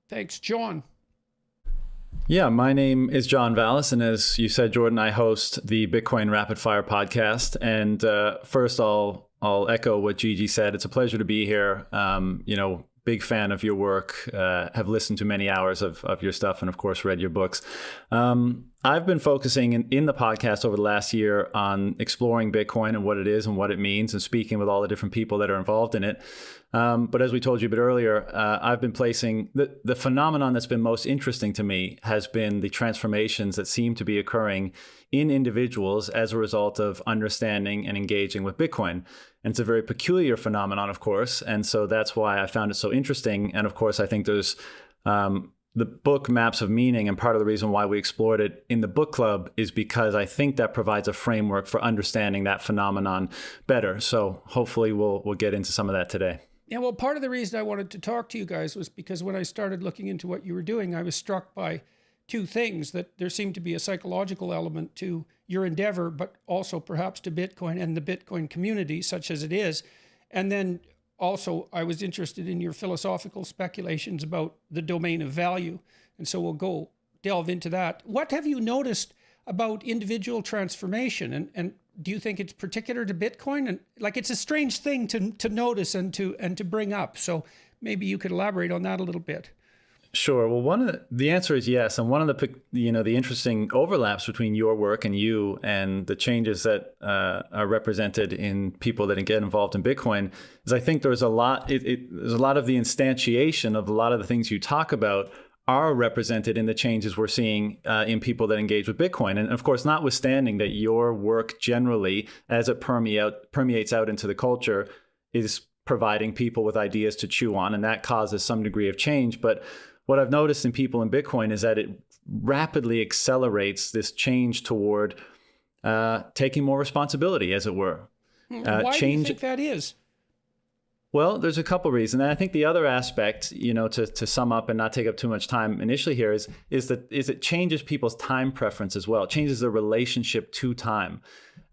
Thanks, John. Yeah, my name is John Vallis, and as you said, Jordan, I host the Bitcoin Rapid Fire podcast. And first, I'll echo what Gigi said. It's a pleasure to be here. Big fan of your work. Have listened to many hours of your stuff, and of course, read your books. I've been focusing in the podcast over the last year on exploring Bitcoin and what it is and what it means, and speaking with all the different people that are involved in it. But as we told you a bit earlier, I've been placing the phenomenon that's been most interesting to me has been the transformations that seem to be occurring in individuals as a result of understanding and engaging with Bitcoin. And it's a very peculiar phenomenon, of course. And so that's why I found it so interesting. And of course, I think there's the book Maps of Meaning, and part of the reason why we explored it in the book club is because I think that provides a framework for understanding that phenomenon better. So hopefully we'll get into some of that today. Yeah, well, part of the reason I wanted to talk to you guys was because when I started looking into what you were doing, I was struck by two things: that there seemed to be a psychological element to your endeavor, but also perhaps to Bitcoin and the Bitcoin community, such as it is. And then also, I was interested in your philosophical speculations about the domain of value. And so we'll delve into that. What have you noticed about individual transformation? And do you think it's particular to Bitcoin? And like, it's a strange thing to notice and to bring up. So maybe you could elaborate on that a little bit. Sure. Well, the answer is yes. And one of the interesting overlaps between your work and you and the changes that are represented in people that get involved in Bitcoin is I think there's a lot. There's a lot of the instantiation of a lot of the things you talk about are represented in the changes we're seeing in people that engage with Bitcoin. And of course, notwithstanding that your work generally, as it permeates out into the culture, is providing people with ideas to chew on, and that causes some degree of change. But what I've noticed in people in Bitcoin is that it rapidly accelerates this change toward taking more responsibility, as it were. Why do you think that is? Well, there's a couple reasons. And I think the other aspect, to sum up and not take up too much time initially here is that it changes people's time preference as well. It changes their relationship to time.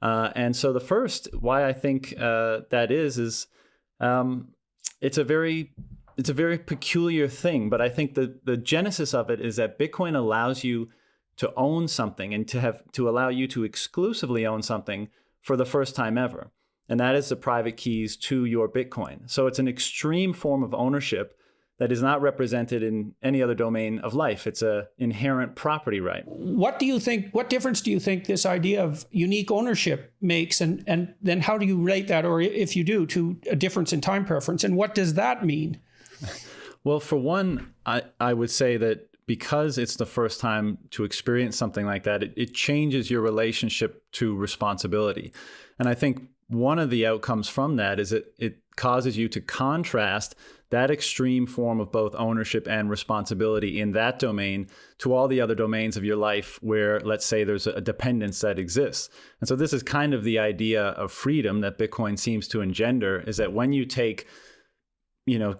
And so the first, why I think that is it's a very peculiar thing, but I think the genesis of it is that Bitcoin allows you to own something and to allow you to exclusively own something for the first time ever. And that is the private keys to your Bitcoin. So it's an extreme form of ownership that is not represented in any other domain of life. It's an inherent property right. What difference do you think this idea of unique ownership makes? And then how do you relate that, or if you do, to a difference in time preference? And what does that mean? Well, for one, I would say that because it's the first time to experience something like that, it changes your relationship to responsibility. And I think one of the outcomes from that is it causes you to contrast that extreme form of both ownership and responsibility in that domain to all the other domains of your life where, let's say, there's a dependence that exists. And so this is kind of the idea of freedom that Bitcoin seems to engender, is that when you take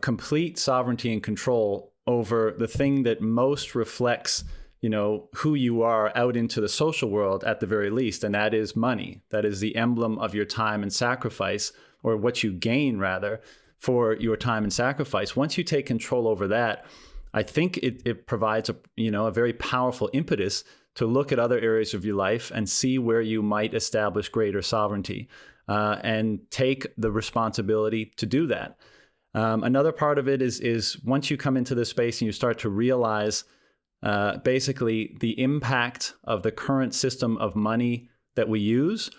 complete sovereignty and control over the thing that most reflects, who you are out into the social world at the very least, and that is money. That is the emblem of your time and sacrifice, or what you gain rather for your time and sacrifice. Once you take control over that, I think it provides a very powerful impetus to look at other areas of your life and see where you might establish greater sovereignty and take the responsibility to do that. Another part of it is once you come into this space and you start to realize basically the impact of the current system of money that we use.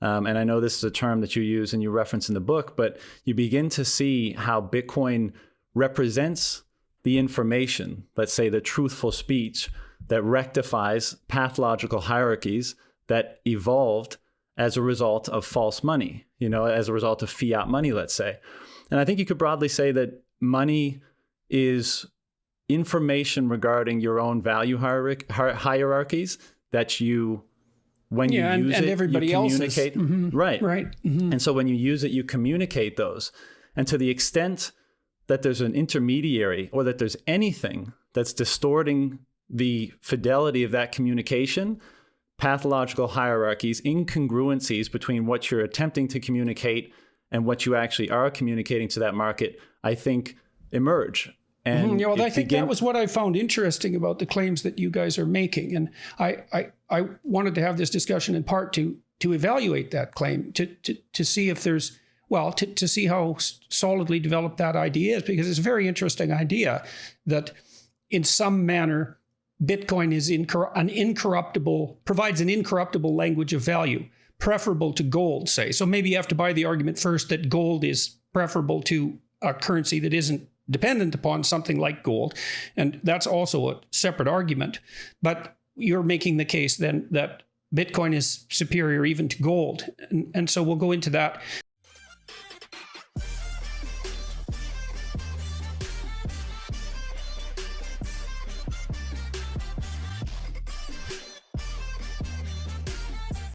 And I know this is a term that you use and you reference in the book, but you begin to see how Bitcoin represents the information, let's say the truthful speech, that rectifies pathological hierarchies that evolved as a result of false money, as a result of fiat money, let's say. And I think you could broadly say that money is information regarding your own value hierarchies that you, when you use it, everybody you communicate. Else's. Right. Mm-hmm. And so when you use it, you communicate those. And to the extent that there's an intermediary or that there's anything that's distorting the fidelity of that communication, pathological hierarchies, incongruencies between what you're attempting to communicate and what you actually are communicating to that market, I think, emerge. And well, I think that was what I found interesting about the claims that you guys are making. And I wanted to have this discussion in part to evaluate that claim, to see if there's, well, to see how solidly developed that idea is, because it's a very interesting idea that in some manner, Bitcoin is provides an incorruptible language of value, preferable to gold, say. So maybe you have to buy the argument first that gold is preferable to a currency that isn't dependent upon something like gold. And that's also a separate argument. But you're making the case then that Bitcoin is superior even to gold. And so we'll go into that.